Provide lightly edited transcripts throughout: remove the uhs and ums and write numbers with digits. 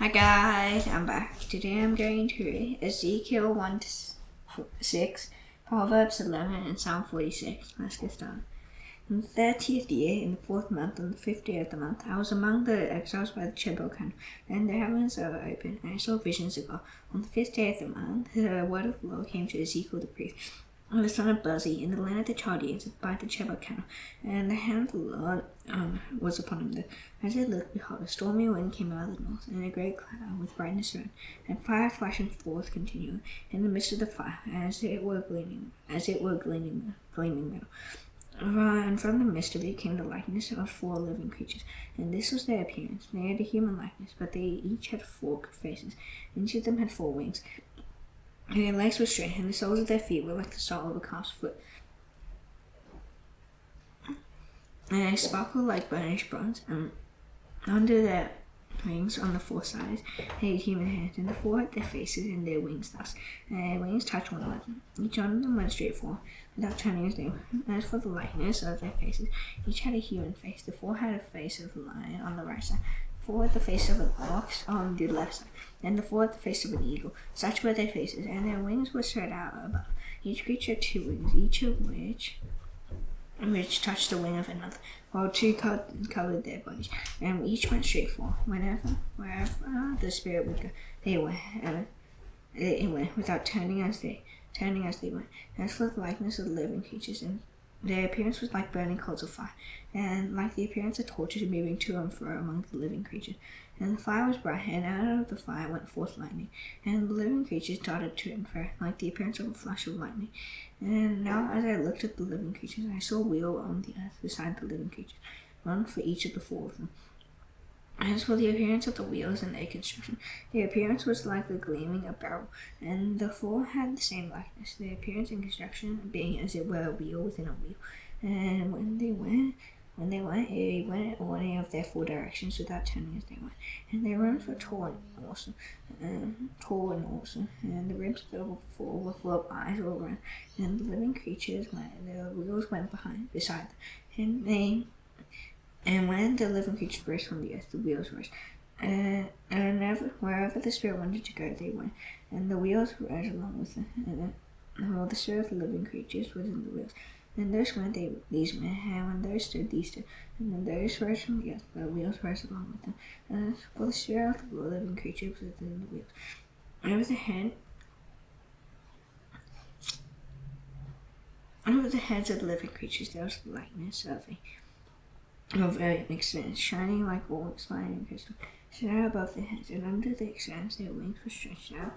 Hi guys, I'm back. Today I'm going to read Ezekiel 1 to 6, Proverbs 11, and Psalm 46. Let's get started. In the 30th year, in the 4th month, on the 5th day of the month, I was among the exiles by the Chebel, and the heavens were open, and I saw visions of God. On the 5th day of the month, the word of the Lord came to Ezekiel the priest, the son of Buzi, in the land of the Chaldeans, by the Chebel, and the hand of the Lord was upon him. As I looked, behold, a stormy wind came out of the north, and a great cloud with brightness around, and fire flashing forth continually in the midst of the fire, as it were gleaming metal. And from the midst of it came the likeness of 4 living creatures, and this was their appearance. They had a human likeness, but they each had 4 faces, and each of them had 4 wings. And their legs were straight, and the soles of their feet were like the sole of a calf's foot. And they sparkled like burnished bronze, and under their wings on the 4 sides they had human hands, and the 4 had their faces and their wings thus, and their wings touched one another. Each one of them went straight forward, without turning as they went. As for the likeness of their faces, each had a human face. The 4 had a face of a lion on the right side, 4 had the face of an ox on the left side, and the 4 had the face of an eagle. Such were their faces, and their wings were spread out above. Each creature had 2 wings, each of which touched the wing of another, while 2 covered their bodies, and each went straight forward. Wherever the spirit would go, they went, without turning as they went. As for the likeness of the living creatures, and their appearance was like burning coals of fire, and like the appearance of torches moving to and fro among the living creatures. And the fire was bright, and out of the fire went forth lightning, and the living creatures darted to and fro, like the appearance of a flash of lightning. And now as I looked at the living creatures, I saw a wheel on the earth beside the living creatures, one for each of the 4 of them. As for the appearance of the wheels and their construction, their appearance was like the gleaming of beryl, and the 4 had the same likeness, their appearance and construction being as it were a wheel within a wheel. And when they went, it went in any of their 4 directions without turning as they went. And their rims were tall and awesome, and the rims of the 4 were full of eyes all around. And the living creatures the wheels went beside them, and when the living creatures rose from the earth, the wheels rose. And wherever the spirit wanted to go, they went, and the wheels rose along with them. While the spirit of the living creatures was in the wheels. And those went, these went, and when those stood, these stood. And when those rose from the earth, the wheels rose along with them. And for the spirit of the living creatures was within the wheels. Over the heads of the living creatures there was the likeness of an expanse, shining like all smiling crystal, set out above their heads, and under the expanse their wings were stretched out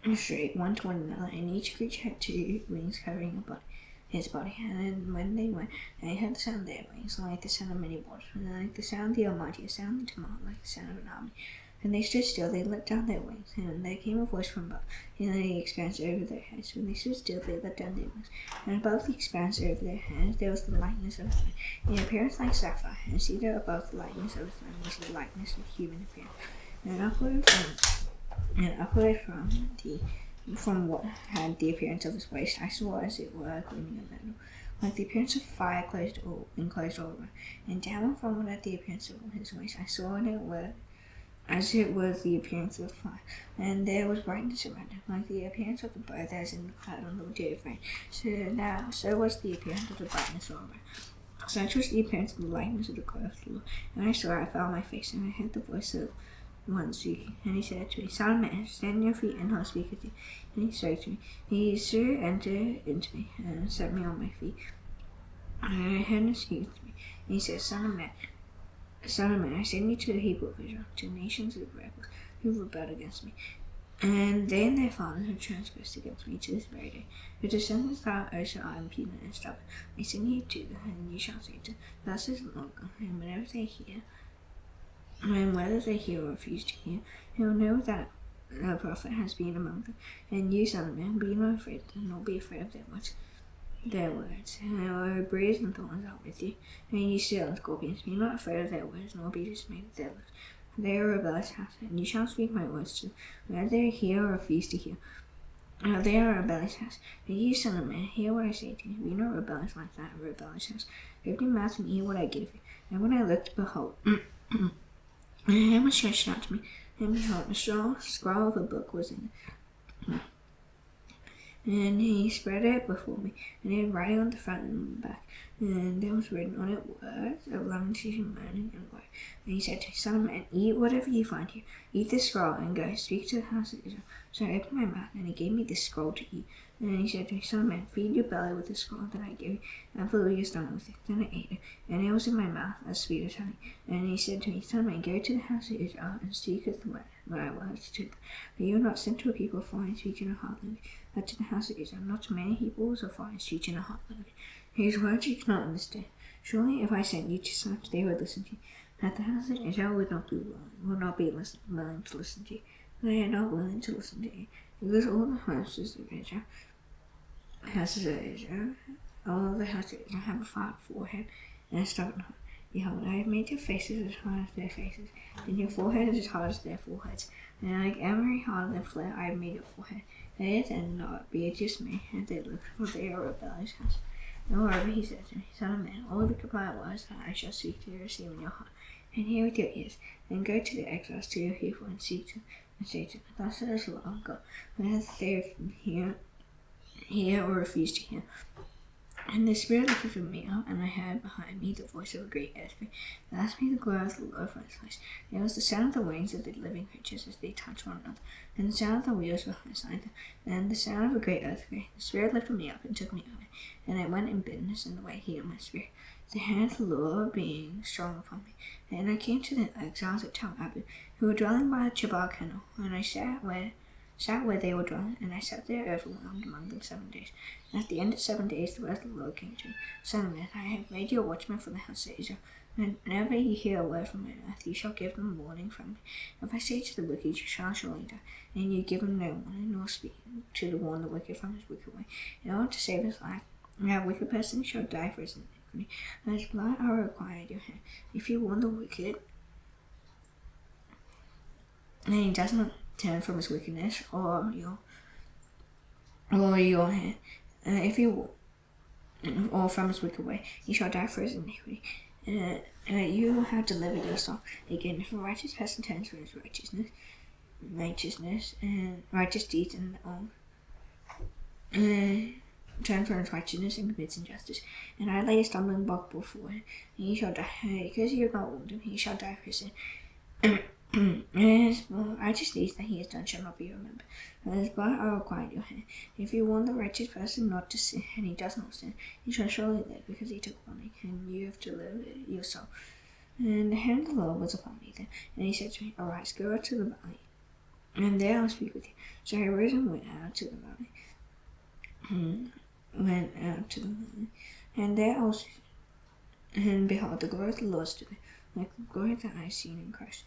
and straight one to one another, and each creature had 2 wings covering his body. And when they went, I heard the sound of their wings, like the sound of many waters, and like the sound of the Almighty, a sound of tumult, like the sound of an army. And they stood still, they let down their wings, and there came a voice from above, in the expanse over their heads. When they stood still, they let down their wings, and above the expanse over their heads there was the likeness of a throne, in appearance like sapphire, and seated above the likeness of a throne was the likeness of human appearance. And upward from what had the appearance of his waist, I saw as it were gleaming of metal, like the appearance of fire enclosed all around. And down from what had the appearance of his waist, I saw as it was the appearance of fire, and there was brightness around him, like the appearance of the bird that is in the cloud on the day of rain. So was the appearance of the brightness all around. Such was the appearance of the likeness of the glory of the Lord. And I saw, I fell on my face, and I heard the voice of one speaking, and he said to me, Son of man, stand on your feet, and I'll speak with you. And he spoke to me. He soon entered into me, and set me on my feet. And I heard him speak to me. And he said, Son of man, I send you to the people of Israel, to nations of rebels who rebelled against me. And they and their fathers have transgressed against me to this very day. Your descendants thou also are impudent and stubborn. I send you to them, and you shall say to them, Thus is the Lord God. And whether they hear or refuse to hear, they will know that a prophet has been among them. And you, son of man, be not afraid of them, nor be afraid of their words. And breeze and thorns are with you, and you seal and scorpions. Be not afraid of their words, nor be dismayed at their lips. For they are a rebellious house, and you shall speak my words to them, whether they hear or refuse to hear. They are a rebellious house. But you, son of man, hear what I say to you. Be not rebellious like that, a rebellious house. Open your mouth and hear what I give you. And when I looked, behold, And a hand was stretched out to me, and behold, a scroll of a book was in it. And he spread it before me, and he had writing on the front and the back, and there was written on it words of lamentation, mourning, and woe. And he said to me, Son of man, eat whatever you find here. Eat this scroll, and go speak to the house of Israel. So I opened my mouth, and he gave me this scroll to eat. And he said to me, Son of man, feed your belly with the scroll that I gave you, and fill your stomach with it. Then I ate it, and it was in my mouth as sweet as honey. And he said to me, Son of man, go to the house of Israel, and speak of my words to them. For you are not sent to a people of foreign speech and a hard language, but to the house of Israel, not to many peoples of foreign speech and a hard language, whose words you cannot understand. Surely if I sent you to such, they would listen to you. But the house of Israel would not be willing to listen to you. They are not willing to listen to you, because all the houses of Israel all the houses of Israel have a flat forehead and a stubborn heart. Behold, I have made your faces as hard as their faces, and your forehead is as hard as their foreheads. And like every harder than flare, I have made your forehead. May it then not be a dismay at their looks, for they are a rebellious house. Moreover, he said to me, Son of man, all the goodbye words that I shall speak to you receive in your heart, and hear with your ears, and go to the exiles to your people, and speak to them, and say to them, Thus says the Lord God, whether they hear or refuse to hear. And the Spirit lifted me up, and I heard behind me the voice of a great earthquake. That asked me the glory of the Lord from his place. There was the sound of the wings of the living creatures as they touched one another, and the sound of the wheels beside them, and the sound of a great earthquake. The Spirit lifted me up and took me away, and I went in bitterness, and the way healed my spirit, the hand of the Lord being strong upon me. And I came to the exiles at Tel Abu, who were dwelling by the Chebar Canal, and I sat where they were dwelling, and I sat there overwhelmed among them 7 days. And at the end of 7 days the word of the Lord came to me, Son of man, I have made you a watchman for the house of Israel. And whenever you hear a word from my mouth, you shall give them warning from me. If I say to the wicked, you shall surely die, and you give him no warning, nor speak to warn the wicked from his wicked way, in order to save his life, that wicked person shall die for his iniquity, and his blood I will require at your hand. If you warn the wicked, and he does not turn from his wickedness, or your hand, or from his wicked way, he shall die for his iniquity. You have delivered your soul. Again, if a righteous person turns from his righteousness and righteous deeds, and turn from his righteousness and commits injustice, and I lay a stumbling block before him, and he shall die. Because you have not warned him, he shall die for his sin. And his righteous deeds that he has done shall not be remembered. And his blood I will require at your hand. If you warn the righteous person not to sin, and he does not sin, he shall surely live, because he took warning, and you have delivered your soul. And the hand of the Lord was upon me then, and he said to me, Arise, go out to the valley, and there I will speak with you. So I arose and went out to the valley. And there I was, and behold, the glory of the Lord stood there, like the glory that I have seen in Christ.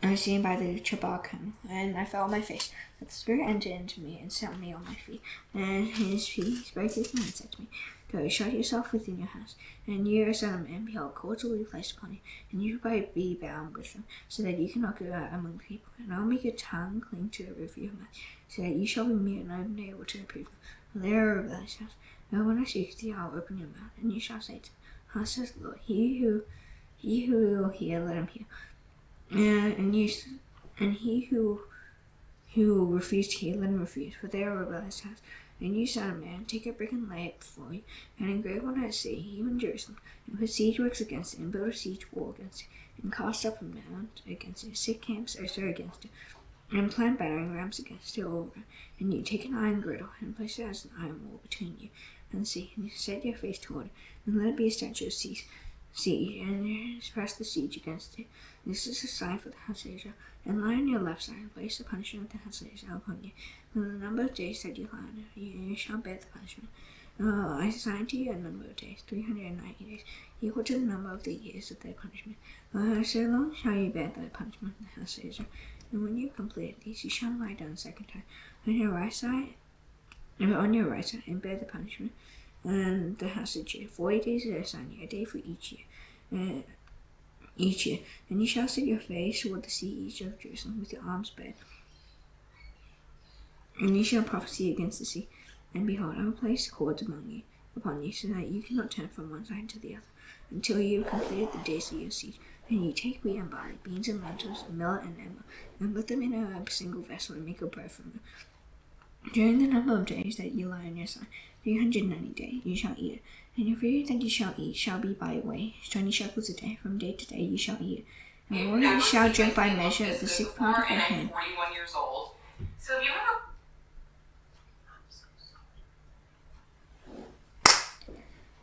I was seen by the Chebar Canal, and I fell on my face. But the Spirit entered into me and set me on my feet. And he spoke with me and said to me, Go, shut yourself within your house, and you, Son of man, behold, cords will be placed upon you, and you shall be bound with them, so that you cannot go out among the people. And I will make your tongue cling to the roof of your mouth, so that you shall be mute and unable to reprove them. For they are a rebellious house. And when I speak to you, I will open your mouth, and you shall say to them, Thus says the Lord, He who will hear, let him hear. And he who will refuse to hear, let him refuse, for they are a rebellious house. And you, Son of man, take a brick and lay it before you, and engrave on it a sea, even Jerusalem, and put siege works against it, and build a siege wall against it, and cast up a mount against it, set camps also against it, and plant battering rams against it all around. And you take an iron griddle, and place it as an iron wall between you and the sea, and you set your face toward it, and let it be a statue of siege, and press the siege against it. This is a sign for the house of Israel. And lie on your left side, and place the punishment of the house of Israel upon you. And the number of days that you lie on it, you shall bear the punishment. I assign to you a number of days, 390 days, equal to the number of the years of their punishment. So long shall you bear the punishment of the house of Israel. And when you complete these, you shall lie down a second time on your right side, and bear the punishment. And the house of Judah, 40 days is assigned you, a day for each year. And you shall set your face toward the siege of Jerusalem with your arms bared, and you shall prophesy against the sea. And behold, I will place cords upon you, so that you cannot turn from one side to the other, until you have completed the days of your siege. And you take wheat and barley, beans and lentils, millet and emmer, and put them in a single vessel and make a bread from them. During the number of days that you lie in your son, 390 days, you shall eat it. And your food that you shall eat shall be by weight, 20 shekels a day. From day to day you shall eat it. And water you shall drink by measure, the sixth part of your hand. 41 years old. So if you have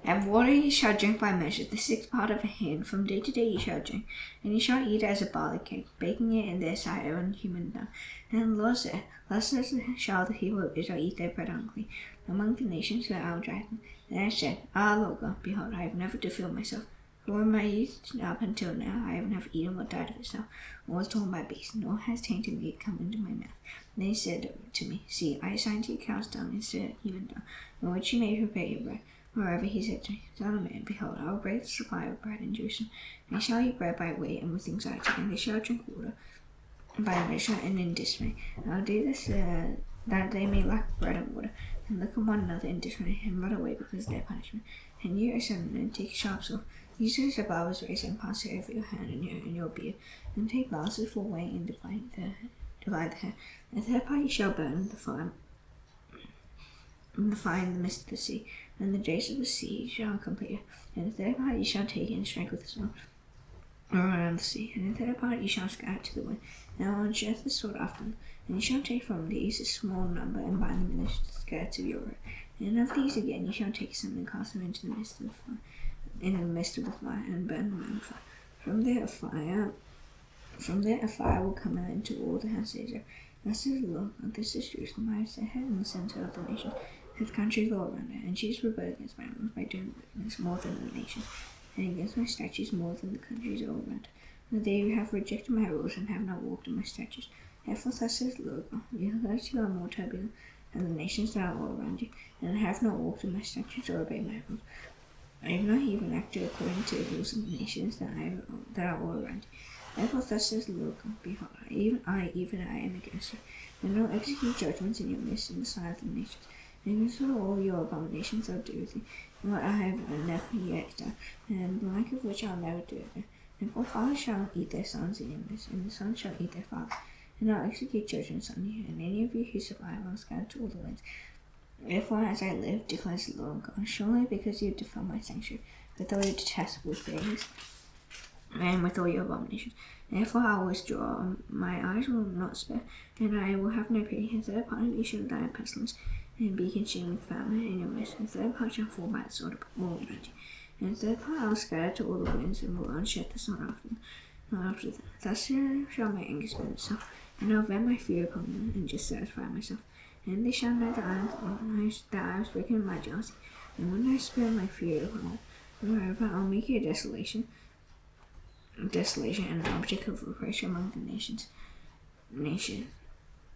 And water you shall drink by measure, the sixth part of a hand. From day to day you shall drink, and you shall eat it as a barley cake, baking it in their sight on human dung. And the Lord said, thus shall the people of Israel eat their bread unclean among the nations where I will drive them. And I said, Lord God, behold, I have never defiled myself. For in my youth up until now I have never eaten what died of itself, or was torn by beasts, nor has tainted meat come into my mouth. And they said to me, see, I assign to you cow's dung instead of human dung, in which you may prepare your bread. Moreover, he said to me, Son of man, behold, I will break the supply of bread in Jerusalem. They shall eat bread by weight and with anxiety, and they shall drink water by measure and in dismay. And I will do this that they may lack bread and water, and look on one another in dismay, and run away because of their punishment. And you, O son of man, take a sharp sword, use it as a barber's razor, and pass it over your hand and your beard, and take balances for weight and divide the hair. And the third part you shall burn the fire in the midst of the sea, and the days of the sea shall complete it. And the third part you shall take and strike with the sword around the sea, and the third part you shall scatter to the wind. And I will unsheath the sword after them, and you shall take from these a small number, and bind them in the skirts of your robe. And of these again you shall take some, and cast them into the midst of the fire, and burn them in the fire. From there a fire will come out into all the house of Israel. Thus is the Lord, and this is Jerusalem. I have set her in the center of the nation, with countries all around her, and she has rebelled against my laws by doing wickedness more than the nations, and against my statutes more than the countries all around her. And they have rejected my rules and have not walked in my statutes. Therefore thus says the Lord God, because you are more turbulent than the nations that are all around you, and have not walked in my statutes or obeyed my rules. I have not even acted according to the rules of the nations that are all around you. Therefore thus says the Lord God, behold, I am against you, and I will execute judgments in your midst in the sight of the nations. And this is all your abominations I'll do with you, what I have never yet done, and the like of which I'll never do again. And for fathers shall eat their sons in your midst, and the sons shall eat their fathers. And I'll execute judgments on you, and any of you who survive I'll scatter to all the winds. Therefore, as I live, declares the Lord God, surely because you have defiled my sanctuary with all your detestable things, and with all your abominations, therefore I will withdraw, my eyes will not spare, and I will have no pity. And the third part of you shall die of pestilence, and be consumed with famine in your midst. And the third part shall fall by the sword all around you. And the third part I will scatter to all the winds, and will unshed the sword after them. Thus shall my anger spend itself, and I will vent my fury upon them, and just satisfy myself. And they shall know that I have spoken in my jealousy, and when I spare my fury upon them, moreover I will make you a desolation and an object of reproach among the nations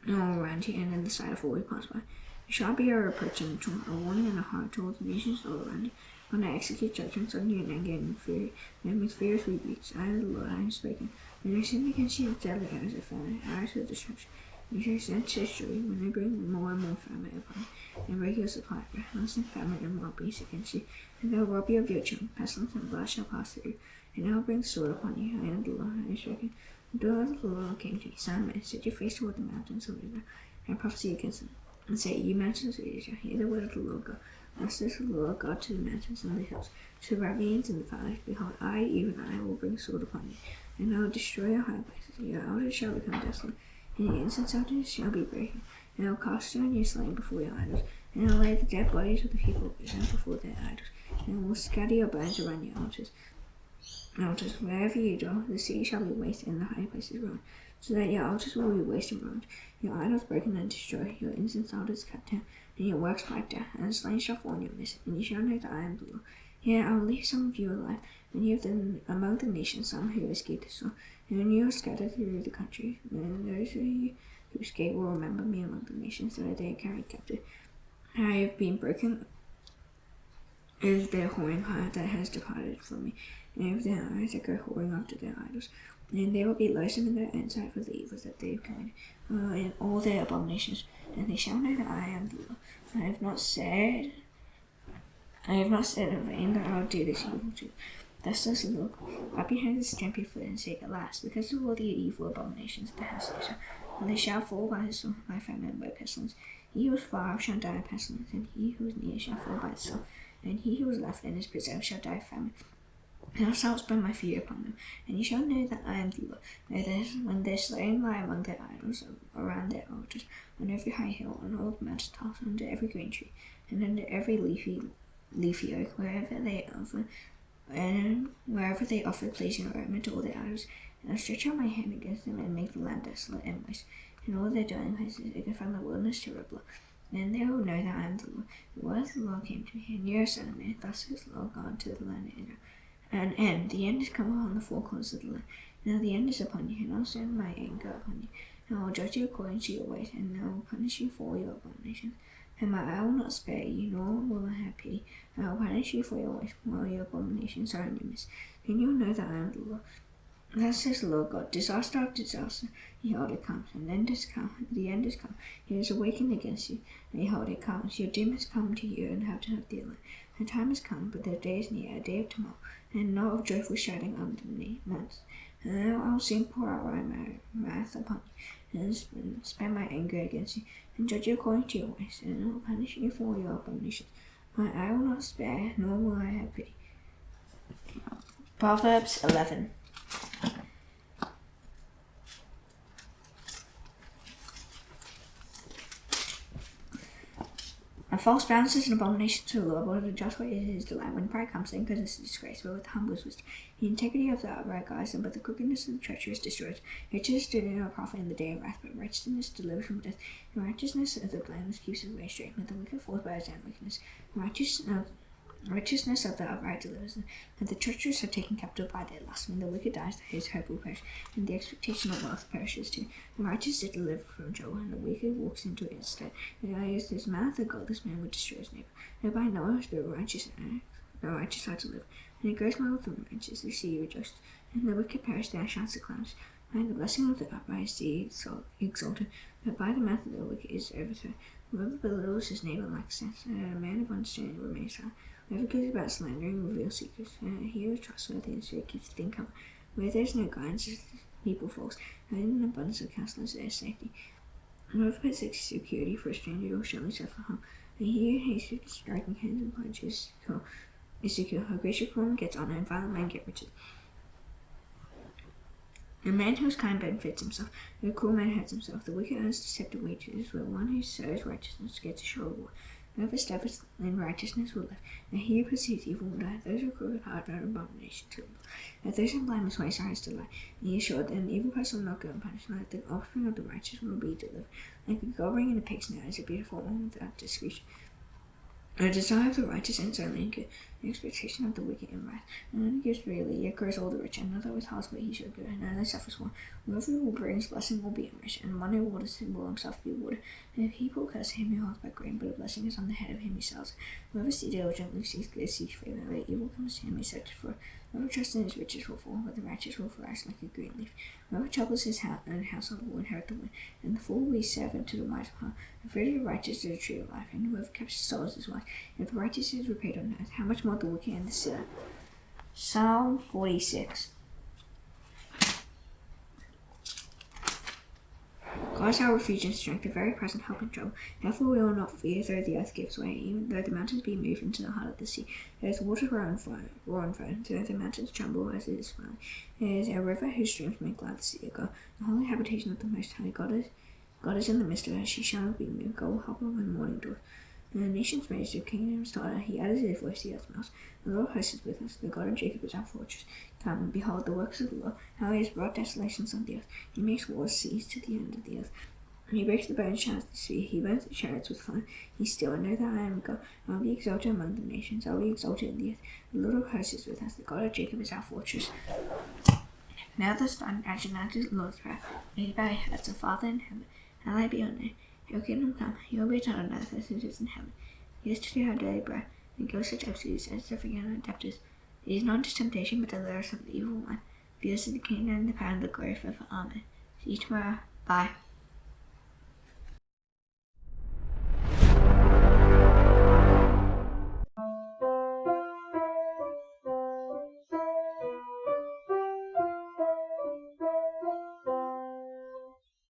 all around you, and in the sight of all who pass by. It shall be a reproach and a warning and a horror to all the nations all around you, when I execute judgments on you in anger and in fury, and with fierce rebukes. I am the Lord, I have spoken. When I sin against you with deadly arrows of famine, arrows of destruction, you shall send to destroy you, when I bring more and more famine upon you, and break your supply of bread. I'll send famine and wild beasts against you, and they will rob you of your children. Pestilence and blood shall pass through you, and I will bring the sword upon you. I am the Lord, I have spoken. The word of the Lord came to me, Son of man, set your face toward the mountains of Israel, and prophesy against them, and say, you mountains of Israel, hear the word of the Lord God. Thus says the Lord God to the mountains and the hills, to the ravines and the valleys, behold, even I, will bring sword upon you, and I will destroy your high places. Your altars shall become desolate, and your incense altars shall be broken, and I will cast stone your slain before your idols, and I will lay the dead bodies of the people of Israel before their idols, and I will scatter your bones around your altars. Wherever you dwell, the city shall be wasted, and the high places ruined, so that your altars will be wasted and ruined, your idols broken and destroyed, your incense altars cut down, and your works wiped out, and the slain shall fall in your midst, and you shall know that I am the Lord. Yet I will leave some of you alive, and you have them among the nations some who escaped the sword, and when you are scattered through the country, then those of you who escape will remember me among the nations that they are carried captive. I have been broken is their whoring heart that has departed from me, and of their eyes that go whoring after their idols. And they will be loathsome in their own sight for the evils that they have committed, in all their abominations. And they shall know that I am the Lord. I have not said in vain that I will do this evil to you. Thus says the Lord, clap your hands and stamp your foot and say at last, because of all the evil abominations of the house of Israel, and they shall fall by the sword, by famine, and by pestilence. He who is far off shall die of pestilence, and he who is near shall fall by the sword, and he who is left and is preserved shall die of famine. And I shall spend my fear upon them, and you shall know that I am the Lord. When their slain lie among their idols, around their altars, on every high hill, on all the mountaintops, under every green tree, and under every leafy oak, wherever they offer pleasing aroma to all their idols, and I stretch out my hand against them and make the land desolate and waste, and all their dwelling places again from the wilderness to Riblah. Then they will know that I am the Lord. The word of the Lord came to me, and you, son of man, thus says the Lord God to the land of Israel. The end is come upon the four corners of the land. Now the end is upon you, and I will send my anger upon you, and I will judge you according to your ways, and I will punish you for your abominations. And my eye will not spare you, nor will I have pity. I will punish you for your ways, while your abominations are in your midst. Then you will know that I am the Lord. Thus says the Lord God, disaster after disaster, behold it comes, and the end is come, it is awakened against you, and behold it comes, your doom has come to you, inhabitant of the land. The time has come, but the day is near, a day of tomorrow, and not of joyful shouting under the mountains. And I will soon pour out my wrath upon you, and spend my anger against you, and judge you according to your ways, and I will punish you for your abominations. My eye will not spare, nor will I have pity. Proverbs 11. A false balance is an abomination to the Lord, but a just way is his delight. When pride comes in, goodness is disgrace, but with the humble is wisdom. The integrity of the upright guides them, but the crookedness of the treacherous destroys. Riches do no profit in the day of wrath, but righteousness delivers from death. The righteousness of the blameless keeps his way straight, but the wicked falls by his own wickedness. Righteousness of the upright delivers them, and the treacherous are taken captive by their lust. When the wicked dies, his hope will perish, and the expectation of wealth perishes too. The righteous is delivered from trouble, and the wicked walks into its stead. The eye is his mouth, the godless man would destroy his neighbor. Thereby knoweth the righteous how to live, and it goes well with the righteous, they see rejoiced, and the wicked perish, their shouts are clowns. And the blessing of the upright is the exalted, but by the mouth of the wicked is overthrown. Whoever belittles his neighbor lacks sense, and a man of understanding remains silent. Whoever goes about slandering reveals secrets, and he who is trustworthy and straight keeps the thing covered. Where there is no guidance, people falls, and in an abundance of counsel is there safety. Whoever puts security for a stranger will surely suffer harm, and he who hates striking hands and punches is secure. A gracious woman gets honor, and violent men get riches. A man who is kind benefits himself, and a cruel man hurts himself. The wicked earns deceptive wages, while one who sows righteousness gets a sure reward. Whoever steps in righteousness will live, and he who pursues evil will die. Those who are crooked heart are an abomination to him. And those in blameless ways are his delight, and he is sure that an evil person will not go unpunished, and that the offspring of the righteous will be delivered. Like a gull ring in a pig's nose is a beautiful woman without discretion. The desire of the righteous ends only in good, the expectation of the wicked in wrath. And one gives freely, yet grows all the rich, and another withholds what he should give, and another suffers want. Whoever will bring his blessing will be enriched, and one who waters him will himself be watered. And if people curse him who holds back grain, but a blessing is on the head of him who sells. Whoever diligently seeks good seeks favor, but evil comes to him who searches for it. Whoever trusts in his riches will fall, but the righteous will flourish like a green leaf. Whoever troubles his own household will inherit the wind, and the fool will be servant to the wise of heart. The fruit of the righteous is a tree of life, and whoever captures souls is wise. If the righteous is repaid on earth, how much more the wicked and the sinner? Psalm 46. God is our refuge and strength, a very present help in trouble. Therefore we will not fear, though the earth gives way, even though the mountains be moved into the heart of the sea. There is waters roar and foam, though the mountains tremble as it is swelling. There is a river whose streams make glad the sea of God, the holy habitation of the Most High. God is in the midst of her, she shall not be moved. God will help her when morning dawns. And the nations raised, the kingdoms totter, he added his voice to the earth's mouth. The Lord of hosts is with us, the God of Jacob is our fortress. Come, behold the works of the Lord, how he has brought desolations on the earth. He makes wars cease to the end of the earth. He breaks the bones, shatters the sea, he burns the chariots with fire. Be still and know that I am God. I will be exalted among the nations, I will be exalted in the earth. The Lord of hosts is with us, the God of Jacob is our fortress. Now the sun recognizes the Lord's wrath, made by heads of Father in heaven. Hallowed be your name. Your kingdom come, your will be done on earth as it is in heaven. Give us today our daily bread, and give us such absolutes as to forgive our debtors. Lead us not into temptation, but deliver us from the evil one. For yours is the kingdom, and the power, and the glory forever. Amen. See you tomorrow. Bye.